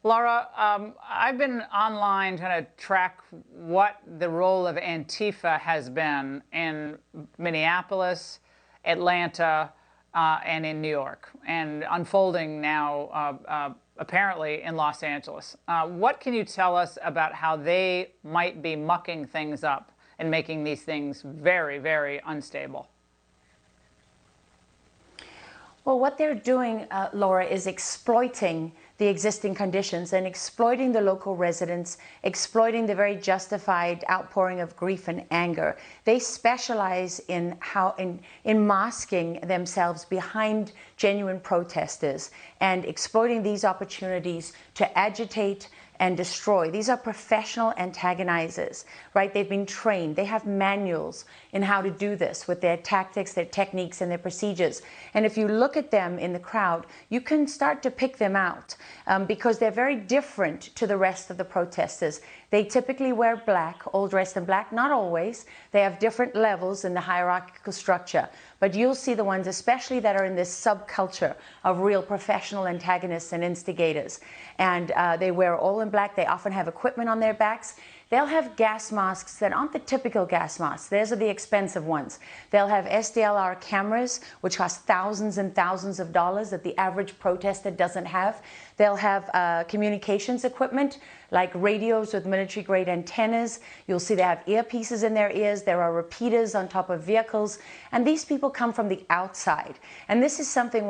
Lara, I've been online trying to track what the role of Antifa has been in Minneapolis, Atlanta, and in New York, and unfolding now apparently in Los Angeles. What can you tell us about how they might be mucking things up and making these things very, very unstable? Well, what they're doing, Laura, is exploiting the existing conditions and exploiting the local residents, exploiting the very justified outpouring of grief and anger. They specialize in masking themselves behind genuine protesters and exploiting these opportunities to agitate and destroy. These are professional antagonizers, right? They've been trained. They have manuals in how to do this with their tactics, their techniques, and their procedures. And if you look at them in the crowd, you can start to pick them out because they're very different to the rest of the protesters. They typically wear black, all dressed in black, not always. They have different levels in the hierarchical structure. But you'll see the ones, especially that are in this subculture of real professional antagonists and instigators. And they wear all in black. They often have equipment on their backs. They'll have gas masks that aren't the typical gas masks. Those are the expensive ones. They'll have SDLR cameras, which cost thousands and thousands of dollars that the average protester doesn't have. They'll have communications equipment like radios with military-grade antennas. You'll see they have earpieces in their ears. There are repeaters on top of vehicles. And these people come from the outside. And this is something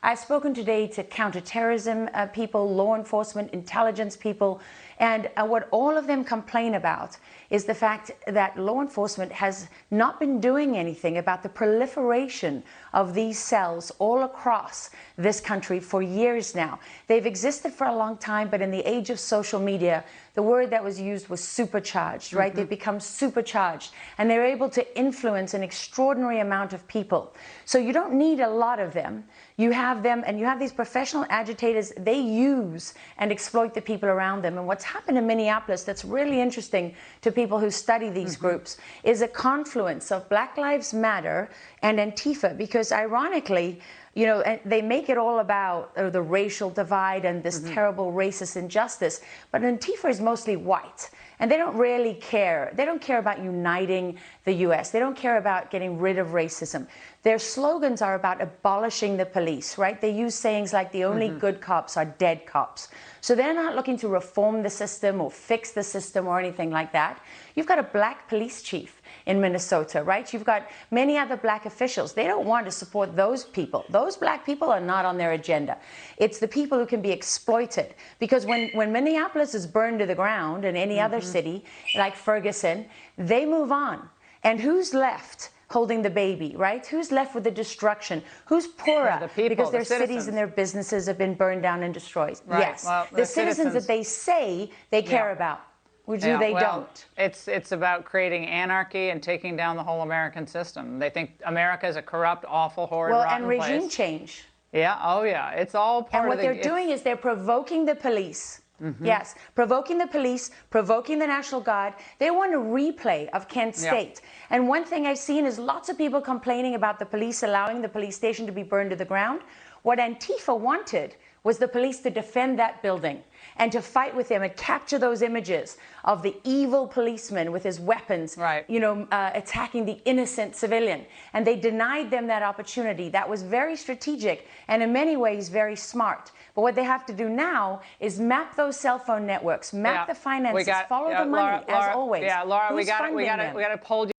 I've spoken today to counterterrorism people, law enforcement, intelligence people, and what all of them complain about is the fact that law enforcement has not been doing anything about the proliferation of these cells all across this country for years now. They've existed for a long time, but in the age of social media, the word that was used was supercharged, right? They've become supercharged, and they're able to influence an extraordinary amount of people. So you don't need a lot of them. You have them, and you have these professional agitators. They use and exploit the people around them. And what's happened in Minneapolis that's really interesting to people who study these groups is a confluence of Black Lives Matter and Antifa, because ironically, you know, they make it all about the racial divide and this terrible racist injustice. But Antifa is mostly white. And they don't really care. They don't care about uniting the U.S. They don't care about getting rid of racism. Their slogans are about abolishing the police, right? They use sayings like the only good cops are dead cops. So they're not looking to reform the system or fix the system or anything like that. You've got a black police chief in Minnesota, right? You've got many other black officials. They don't want to support those people. Those black people are not on their agenda. It's the people who can be exploited. Because when Minneapolis is burned to the ground in any other city, like Ferguson, they move on. And who's left holding the baby, right? Who's left with the destruction? Who's poorer? The people, because their the cities and their businesses have been burned down and destroyed. Right. Yes, Well, the citizens that they say they care about. Which they don't. It's about creating anarchy and taking down the whole American system. They think America is a corrupt, awful, horrid, rotten place. And regime change. Yeah, oh yeah, it's all part of And what they're doing is they're provoking the police. Yes, provoking the police, provoking the National Guard. They want a replay of Kent State. And one thing I've seen is lots of people complaining about the police allowing the police station to be burned to the ground. What Antifa wanted was the police to defend that building and to fight with them and capture those images of the evil policeman with his weapons, you know, attacking the innocent civilian. And they denied them that opportunity. That was very strategic and in many ways very smart. But what they have to do now is map those cell phone networks, map the finances, follow the money, as always. Yeah, Laura, we got to poll